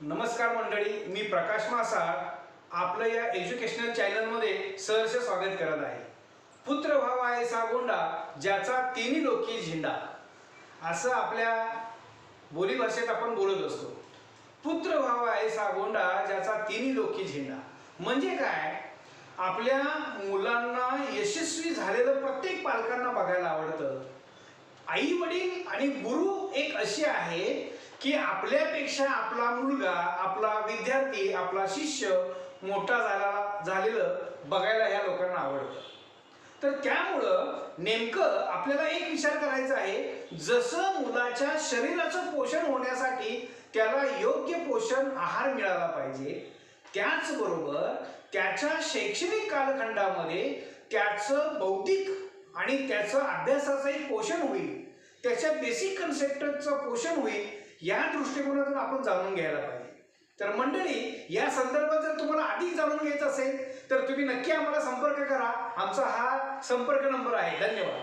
नमस्कार मंडळी, मी प्रकाश मासाळ आपलं या एज्युकेशनल चॅनलमध्ये सहर्ष स्वागत करत आहे। पुत्र व्हावा ऐसा गोंडा ज्याचा तिन्ही लोकी झेंडा, असं आपल्या बोलीभाषेत आपण बोलत असतो। पुत्र व्हावा ऐसा गोंडा ज्याचा तिन्ही लोकी झेंडा म्हणजे काय? आपल्या मुलांना यशस्वी झालेलं प्रत्येक पालकांना बघायला आवडतं। आई वडील आणि गुरु एक असे आहे की आपल्यापेक्षा आपला मुलगा, आपला विद्यार्थी, आपला शिष्य मोठा झालेलं बघायला ह्या लोकांना आवडतं। तर त्यामुळं नेमकं आपल्याला एक विचार करायचा आहे, जसं मुलाच्या शरीराचं पोषण होण्यासाठी त्याला योग्य पोषण आहार मिळाला पाहिजे, त्याचबरोबर त्याच्या शैक्षणिक कालखंडामध्ये त्याचं बौद्धिक आणि त्याचं अभ्यासाचं एक पोषण होईल, त्याच्या बेसिक कन्सेप्टचं पोषण होईल, या दृष्टिकोनातून आपण जाणून घ्यायला पाहिजे। तर मंडळी, या संदर्भात जर तुम्हाला अधिक जाणून घ्यायचं असेल तर तुम्ही नक्की आम्हाला संपर्क करा। आमचा हा संपर्क नंबर आहे। धन्यवाद।